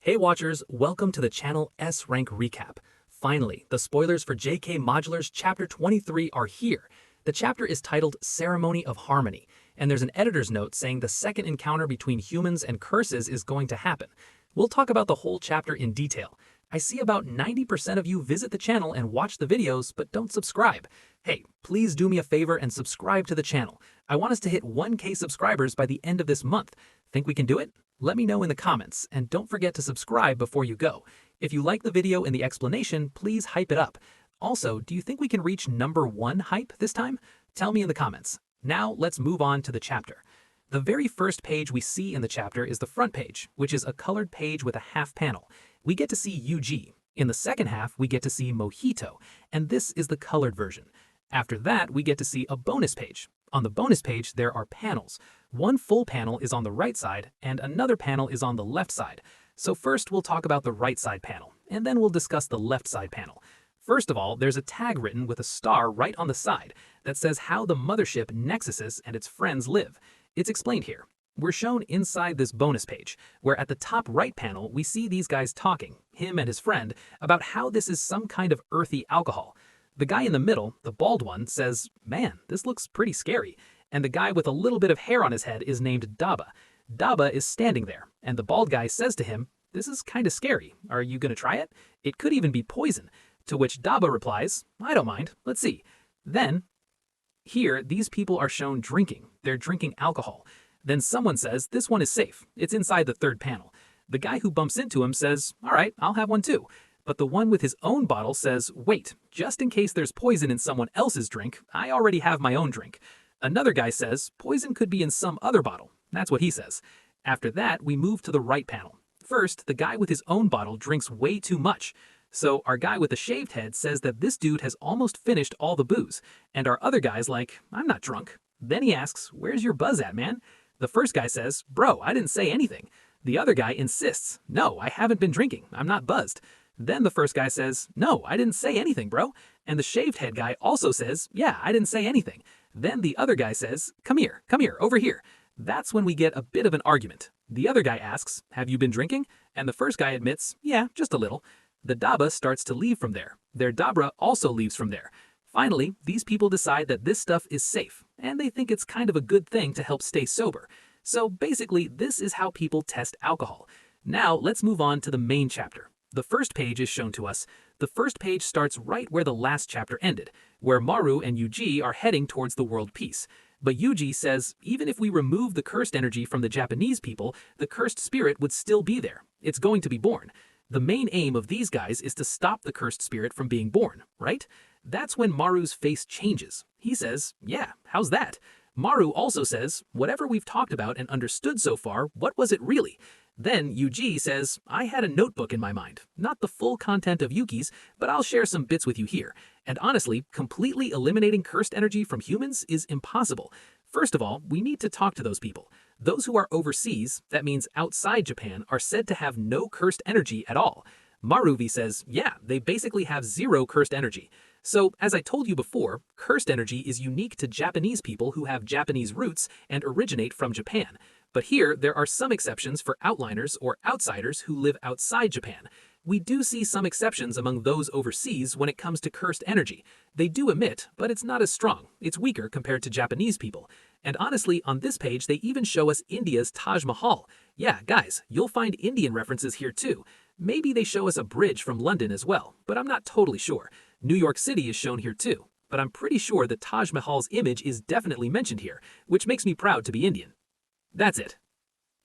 Hey watchers, welcome to the channel S-Rankrecap. Finally, the spoilers for JK Modular's Chapter 23 are here. The chapter is titled Ceremony of Harmony, and there's an editor's note saying the second encounter between humans and curses is going to happen. We'll talk about the whole chapter in detail. I see about 90% of you visit the channel and watch the videos, but don't subscribe. Hey, please do me a favor and subscribe to the channel. I want us to hit 1K subscribers by the end of this month. Think we can do it? Let me know in the comments, and don't forget to subscribe before you go. If you like the video and the explanation, please hype it up. Also, do you think we can reach #1 hype this time? Tell me in the comments. Now, let's move on to the chapter. The very first page we see in the chapter is the front page, which is a colored page with a half panel. We get to see Yuji. In the second half, we get to see Mojito, and this is the colored version. After that, we get to see a bonus page. On the bonus page, there are panels. One full panel is on the right side, and another panel is on the left side. So first, we'll talk about the right side panel, and then we'll discuss the left side panel. First of all, there's a tag written with a star right on the side that says how the mothership Nexus and its friends live. It's explained here. We're shown inside this bonus page, where at the top right panel, we see these guys talking, him and his friend, about how this is some kind of earthy alcohol. The guy in the middle, the bald one, says, "Man, this looks pretty scary." And the guy with a little bit of hair on his head is named Daba. Daba is standing there, and the bald guy says to him, "This is kind of scary. Are you gonna try it? It could even be poison." To which Daba replies, "I don't mind. Let's see." Then, here, these people are shown drinking. They're drinking alcohol. Then someone says, "This one is safe. It's inside the third panel." The guy who bumps into him says, "All right, I'll have one too." But the one with his own bottle says, "Wait, just in case there's poison in someone else's drink, I already have my own drink." Another guy says, "Poison could be in some other bottle." That's what he says. After that, we move to the right panel. First, the guy with his own bottle drinks way too much. So our guy with the shaved head says that this dude has almost finished all the booze. And our other guy's like, "I'm not drunk." Then he asks, "Where's your buzz at, man?" The first guy says, "Bro, I didn't say anything." The other guy insists, "No, I haven't been drinking. I'm not buzzed." Then the first guy says, "No, I didn't say anything, bro." And the shaved head guy also says, "Yeah, I didn't say anything." Then the other guy says, come here, over here." That's when we get a bit of an argument. The other guy asks, "Have you been drinking?" And the first guy admits, "Yeah, just a little." The Daba starts to leave from there. Their Dabra also leaves from there. Finally, these people decide that this stuff is safe, and they think it's kind of a good thing to help stay sober. So basically, this is how people test alcohol. Now, let's move on to the main chapter. The first page is shown to us. The first page starts right where the last chapter ended, where Maru and Yuji are heading towards the world peace. But Yuji says, even if we remove the cursed energy from the Japanese people, the cursed spirit would still be there. It's going to be born. The main aim of these guys is to stop the cursed spirit from being born, right? That's when Maru's face changes. He says, "Yeah, how's that?" Maru also says, "Whatever we've talked about and understood so far, what was it really?" Then Yuji says, "I had a notebook in my mind. Not the full content of Yuki's, but I'll share some bits with you here. And honestly, completely eliminating cursed energy from humans is impossible. First of all, we need to talk to those people. Those who are overseas, that means outside Japan, are said to have no cursed energy at all." Maruvi says, "Yeah, they basically have zero cursed energy." So, as I told you before, cursed energy is unique to Japanese people who have Japanese roots and originate from Japan. But here, there are some exceptions for outliners or outsiders who live outside Japan. We do see some exceptions among those overseas when it comes to cursed energy. They do emit, but it's not as strong. It's weaker compared to Japanese people. And honestly, on this page, they even show us India's Taj Mahal. Yeah, guys, you'll find Indian references here too. Maybe they show us a bridge from London as well, but I'm not totally sure. New York City is shown here too, but I'm pretty sure the Taj Mahal's image is definitely mentioned here, which makes me proud to be Indian. That's it.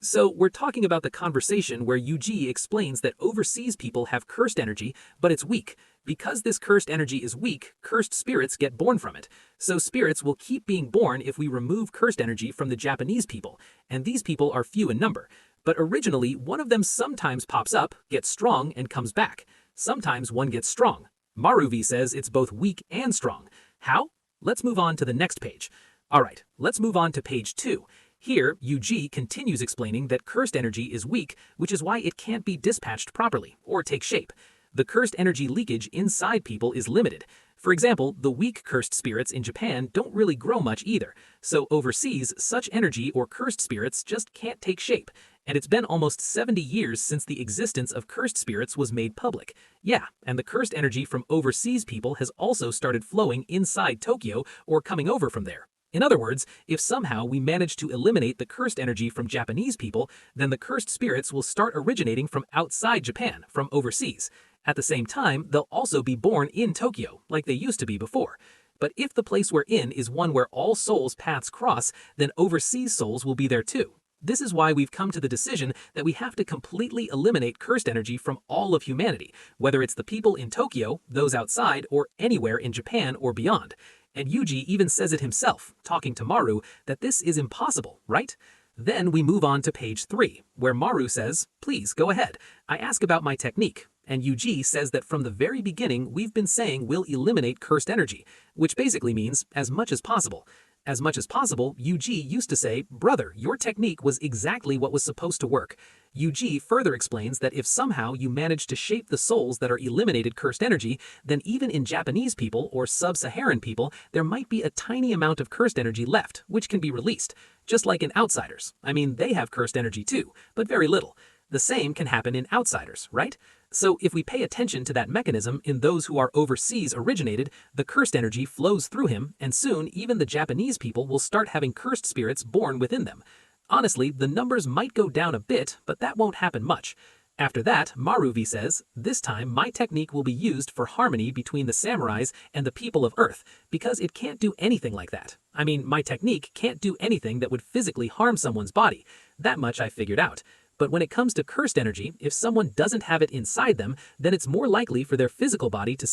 So we're talking about the conversation where Yuji explains that overseas people have cursed energy, but it's weak. Because this cursed energy is weak, cursed spirits get born from it. So spirits will keep being born if we remove cursed energy from the Japanese people, and these people are few in number. But originally, one of them sometimes pops up, gets strong, and comes back. Sometimes one gets strong. Maruvi says it's both weak and strong. How? Let's move on to the next page. Alright, let's move on to page 2. Here, Yuji continues explaining that cursed energy is weak, which is why it can't be dispatched properly, or take shape. the cursed energy leakage inside people is limited. For example, the weak cursed spirits in Japan don't really grow much either, so overseas, such energy or cursed spirits just can't take shape. And it's been almost 70 years since the existence of cursed spirits was made public. Yeah, and the cursed energy from overseas people has also started flowing inside Tokyo or coming over from there. In other words, if somehow we manage to eliminate the cursed energy from Japanese people, then the cursed spirits will start originating from outside Japan, from overseas. At the same time, they'll also be born in Tokyo, like they used to be before. But if the place we're in is one where all souls' paths cross, then overseas souls will be there too. This is why we've come to the decision that we have to completely eliminate cursed energy from all of humanity, whether it's the people in Tokyo, those outside, or anywhere in Japan or beyond. And Yuji even says it himself, talking to Maru, that this is impossible, right? Then we move on to page 3, where Maru says, "Please, go ahead. I ask about my technique." And Yuji says that from the very beginning we've been saying we'll eliminate cursed energy, which basically means as much as possible. As much as possible, Yuji used to say, "Brother, your technique was exactly what was supposed to work." Yuji further explains that if somehow you manage to shape the souls that are eliminated cursed energy, then even in Japanese people or sub-Saharan people, there might be a tiny amount of cursed energy left, which can be released. Just like in outsiders. I mean, they have cursed energy too, but very little. The same can happen in outsiders, right? So if we pay attention to that mechanism in those who are overseas originated, the cursed energy flows through him, and soon even the Japanese people will start having cursed spirits born within them. Honestly, the numbers might go down a bit, but that won't happen much. After that, Maruvi says, "This time my technique will be used for harmony between the samurais and the people of Earth, because it can't do anything like that. I mean, my technique can't do anything that would physically harm someone's body. That much I figured out. But when it comes to cursed energy, if someone doesn't have it inside them, then it's more likely for their physical body to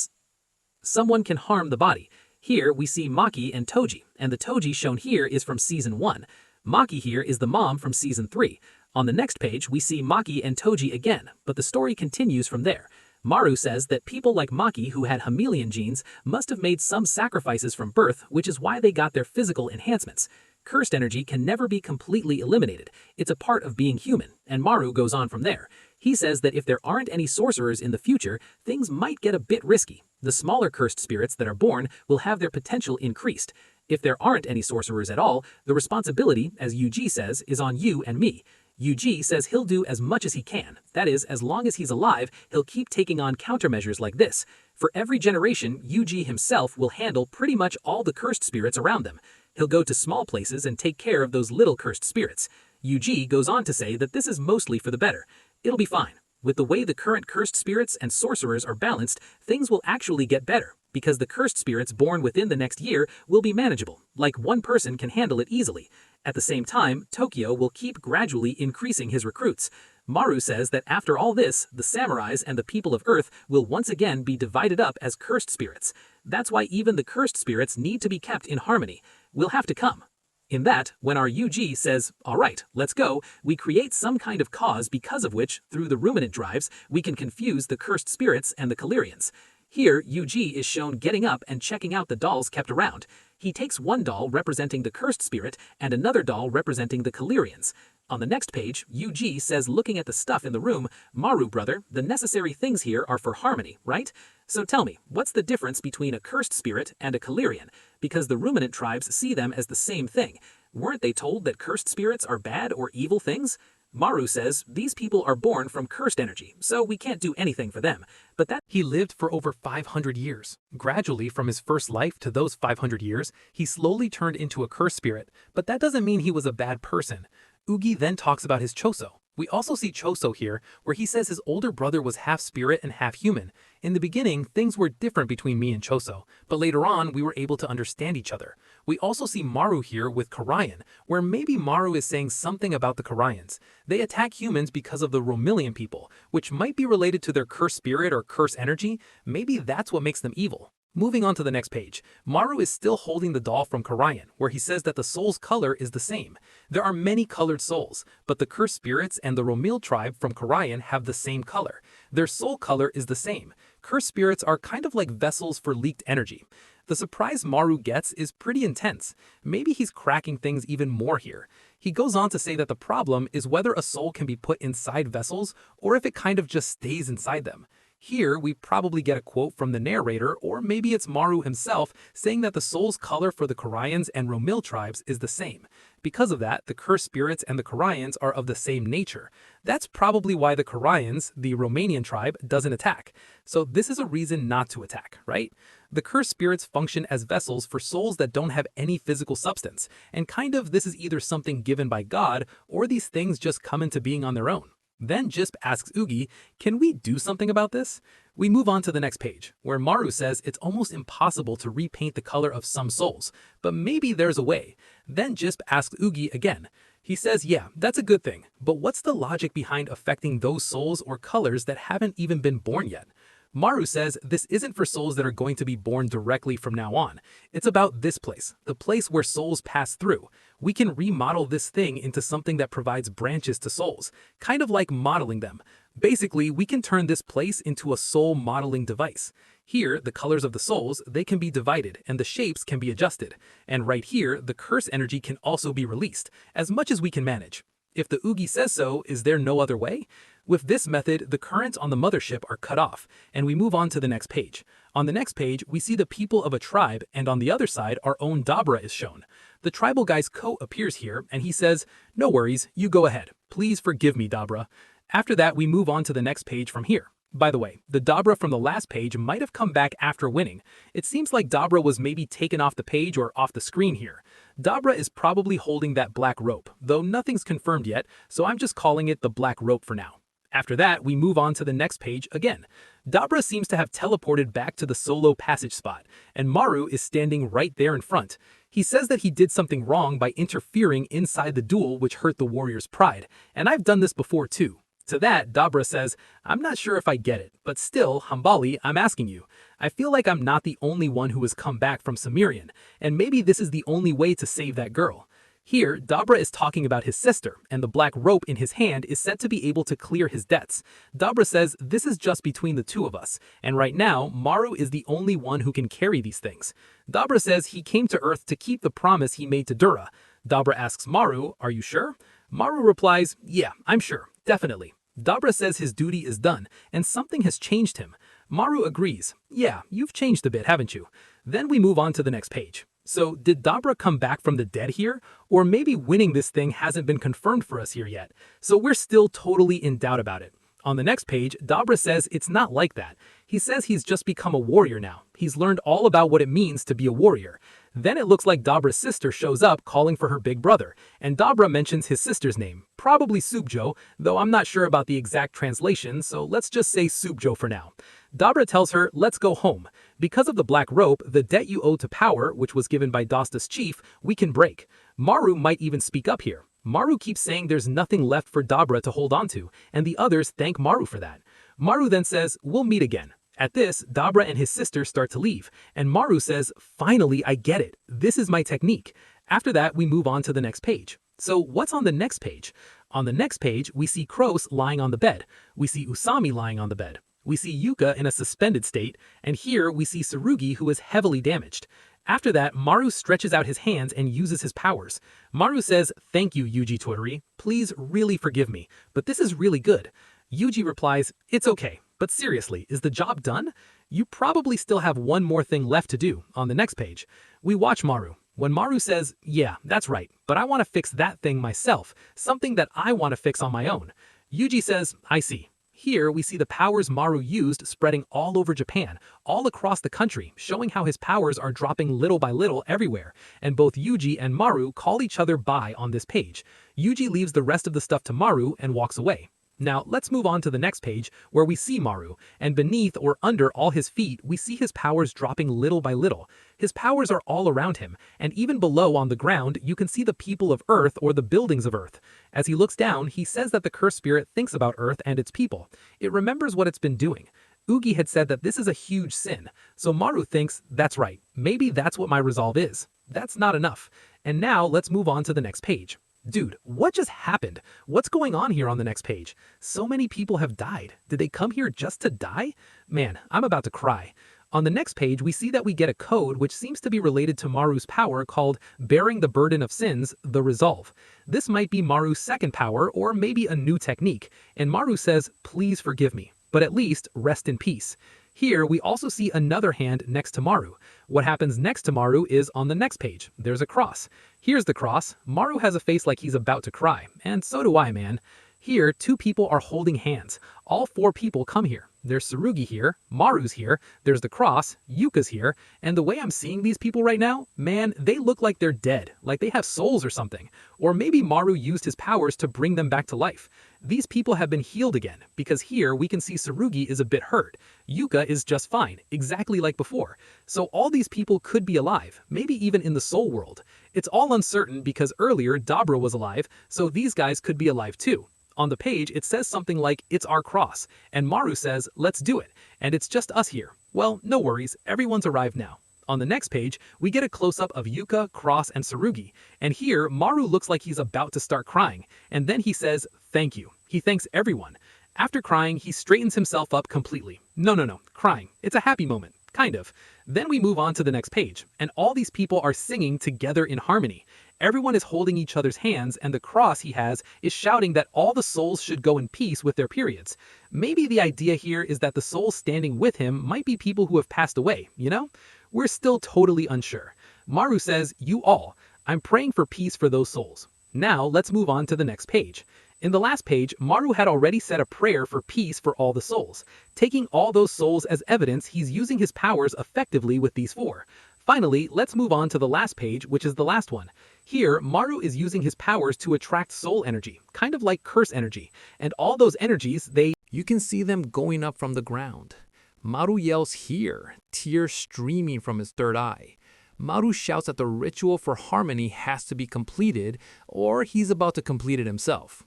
someone can harm the body. Here we see Maki and Toji, and the Toji shown here is from Season 1. Maki here is the mom from Season 3. On the next page, we see Maki and Toji again, but the story continues from there. Maru says that people like Maki who had chameleon genes must have made some sacrifices from birth, which is why they got their physical enhancements. Cursed energy can never be completely eliminated. It's a part of being human, and Maru goes on from there. He says that if there aren't any sorcerers in the future, things might get a bit risky. The smaller cursed spirits that are born will have their potential increased. If there aren't any sorcerers at all, the responsibility, as Yuji says, is on you and me. Yuji says he'll do as much as he can. That is, as long as he's alive, he'll keep taking on countermeasures like this. For every generation, Yuji himself will handle pretty much all the cursed spirits around them. He'll go to small places and take care of those little cursed spirits. Yuji goes on to say that this is mostly for the better. It'll be fine. With the way the current cursed spirits and sorcerers are balanced, things will actually get better, because the cursed spirits born within the next year will be manageable, like one person can handle it easily. At the same time, Tokyo will keep gradually increasing his recruits. Maru says that after all this, the samurais and the people of Earth will once again be divided up as cursed spirits. That's why even the cursed spirits need to be kept in harmony. We'll have to come. In that, when our Yuji says, "Alright, let's go," we create some kind of cause because of which, through the ruminant drives, we can confuse the cursed spirits and the Kalirians. Here, Yuji is shown getting up and checking out the dolls kept around. He takes one doll representing the cursed spirit and another doll representing the Kalirians. On the next page, Yuji says looking at the stuff in the room, "Maru brother, the necessary things here are for harmony, right? So tell me, what's the difference between a cursed spirit and a Kalirian? Because the ruminant tribes see them as the same thing. Weren't they told that cursed spirits are bad or evil things?" Maru says, "These people are born from cursed energy, so we can't do anything for them." But that he lived for over 500 years. Gradually, from his first life to those 500 years, he slowly turned into a cursed spirit, but that doesn't mean he was a bad person. Ugi then talks about his Choso. We also see Choso here, where he says his older brother was half spirit and half human. In the beginning, things were different between me and Choso, but later on, we were able to understand each other. We also see Maru here with Karayan, where maybe Maru is saying something about the Karayans. They attack humans because of the Romillion people, which might be related to their cursed spirit or cursed energy. Maybe that's what makes them evil. Moving on to the next page, Maru is still holding the doll from Karayan, where he says that the soul's color is the same. There are many colored souls, but the cursed spirits and the Romil tribe from Karayan have the same color. Their soul color is the same. Cursed spirits are kind of like vessels for leaked energy. The surprise Maru gets is pretty intense. Maybe he's cracking things even more here. He goes on to say that the problem is whether a soul can be put inside vessels or if it kind of just stays inside them. Here, we probably get a quote from the narrator, or maybe it's Maru himself, saying that the soul's color for the Koreans and Romil tribes is the same. Because of that, the cursed spirits and the Koreans are of the same nature. That's probably why the Koreans, the Romanian tribe, doesn't attack. So this is a reason not to attack, right? The cursed spirits function as vessels for souls that don't have any physical substance, and kind of this is either something given by God, or these things just come into being on their own. Then Jisp asks Ugi, can we do something about this? We move on to the next page, where Maru says it's almost impossible to repaint the color of some souls, but maybe there's a way. Then Jisp asks Ugi again. He says, yeah, that's a good thing, but what's the logic behind affecting those souls or colors that haven't even been born yet? Maru says this isn't for souls that are going to be born directly from now on. It's about this place, the place where souls pass through. We can remodel this thing into something that provides branches to souls, kind of like modeling them. Basically, we can turn this place into a soul modeling device. Here, the colors of the souls, they can be divided and the shapes can be adjusted. And right here, the curse energy can also be released, as much as we can manage. If the Ugi says so, is there no other way? With this method, the currents on the mothership are cut off, and we move on to the next page. On the next page, we see the people of a tribe, and on the other side, our own Dabra is shown. The tribal guy's coat appears here, and he says, no worries, you go ahead. Please forgive me, Dabra. After that, we move on to the next page from here. By the way, the Dabra from the last page might have come back after winning. It seems like Dabra was maybe taken off the page or off the screen here. Dabra is probably holding that black rope, though nothing's confirmed yet, so I'm just calling it the black rope for now. After that, we move on to the next page again. Dabra seems to have teleported back to the solo passage spot, and Maru is standing right there in front. He says that he did something wrong by interfering inside the duel which hurt the warrior's pride, and I've done this before too. To that, Dabra says, I'm not sure if I get it, but still, Hambali, I'm asking you. I feel like I'm not the only one who has come back from Sumerian, and maybe this is the only way to save that girl. Here, Dabra is talking about his sister, and the black rope in his hand is said to be able to clear his debts. Dabra says this is just between the two of us, and right now, Maru is the only one who can carry these things. Dabra says he came to Earth to keep the promise he made to Dura. Dabra asks Maru, are you sure? Maru replies, yeah, I'm sure, definitely. Dabra says his duty is done, and something has changed him. Maru agrees, yeah, you've changed a bit, haven't you? Then we move on to the next page. So, did Dabra come back from the dead here? Or maybe winning this thing hasn't been confirmed for us here yet, so we're still totally in doubt about it. On the next page, Dabra says it's not like that. He says he's just become a warrior now. He's learned all about what it means to be a warrior. Then it looks like Dabra's sister shows up calling for her big brother, and Dabra mentions his sister's name, probably Subjo, though I'm not sure about the exact translation, so let's just say Subjo for now. Dabra tells her, let's go home. Because of the black rope, the debt you owe to power, which was given by Dosta's chief, we can break. Maru might even speak up here. Maru keeps saying there's nothing left for Dabra to hold on to, and the others thank Maru for that. Maru then says, we'll meet again. At this, Dabra and his sister start to leave, and Maru says, finally, I get it. This is my technique. After that, we move on to the next page. So what's on the next page? On the next page, we see Kroos lying on the bed. We see Usami lying on the bed. We see Yuka in a suspended state, and here we see Tsurugi who is heavily damaged. After that, Maru stretches out his hands and uses his powers. Maru says, thank you, Yuji Totori. Please really forgive me, but this is really good. Yuji replies, it's okay, but seriously, is the job done? You probably still have one more thing left to do. On the next page, we watch Maru. When Maru says, yeah, that's right, but I want to fix that thing myself, something that I want to fix on my own. Yuji says, I see. Here, we see the powers Maru used spreading all over Japan, all across the country, showing how his powers are dropping little by little everywhere, and both Yuji and Maru call each other bye on this page. Yuji leaves the rest of the stuff to Maru and walks away. Now, let's move on to the next page, where we see Maru, and beneath or under all his feet, we see his powers dropping little by little. His powers are all around him, and even below on the ground, you can see the people of Earth or the buildings of Earth. As he looks down, he says that the cursed spirit thinks about Earth and its people. It remembers what it's been doing. Ugi had said that this is a huge sin, so Maru thinks, that's right, maybe that's what my resolve is. That's not enough. And now, let's move on to the next page. Dude, what just happened? What's going on here on the next page? So many people have died. Did they come here just to die? Man, I'm about to cry. On the next page, we see that we get a code which seems to be related to Maru's power called Bearing the Burden of Sins, the Resolve. This might be Maru's second power or maybe a new technique, and Maru says, please forgive me. but at least rest in peace. Here, we also see another hand next to Maru. What happens next to Maru is on the next page. There's a cross. Here's the cross. Maru has a face like he's about to cry, and so do I, man. Here, two people are holding hands. All four people come here. There's Tsurugi here, Maru's here, there's the cross, Yuka's here, and the way I'm seeing these people right now, man, they look like they're dead, like they have souls or something. Or maybe Maru used his powers to bring them back to life. These people have been healed again, because here we can see Tsurugi is a bit hurt. Yuka is just fine, exactly like before. So all these people could be alive, maybe even in the soul world. It's all uncertain because earlier Dabra was alive, so these guys could be alive too. On the page, it says something like, "It's our cross," and Maru says, "Let's do it," and it's just us here. Well, no worries, everyone's arrived now. On the next page, we get a close-up of Yuka, Cross, and Tsurugi, and here, Maru looks like he's about to start crying, and then he says, "Thank you." He thanks everyone. After crying, he straightens himself up completely. No, crying. It's a happy moment. Kind of. Then we move on to the next page, and all these people are singing together in harmony. Everyone is holding each other's hands, and the cross he has is shouting that all the souls should go in peace with their periods. Maybe the idea here is that the souls standing with him might be people who have passed away, you know? We're still totally unsure. Maru says, "You all, I'm praying for peace for those souls." Now let's move on to the next page. In the last page, Maru had already said a prayer for peace for all the souls. Taking all those souls as evidence, he's using his powers effectively with these four. Finally, let's move on to the last page, which is the last one. Here, Maru is using his powers to attract soul energy, kind of like curse energy. And all those energies, you can see them going up from the ground. Maru yells here, tears streaming from his third eye. Maru shouts that the ritual for harmony has to be completed, or he's about to complete it himself.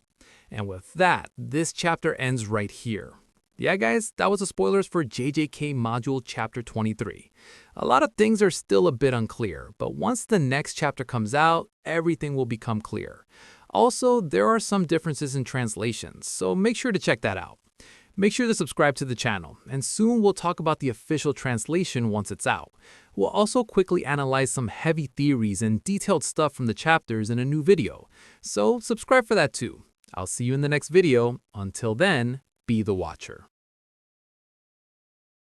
And with that, this chapter ends right here. Yeah, guys, that was the spoilers for JJK Module Chapter 23. A lot of things are still a bit unclear, but once the next chapter comes out, everything will become clear. Also, there are some differences in translations, so make sure to check that out. Make sure to subscribe to the channel, and soon we'll talk about the official translation once it's out. We'll also quickly analyze some heavy theories and detailed stuff from the chapters in a new video, so subscribe for that too. I'll see you in the next video. Until then, be the watcher.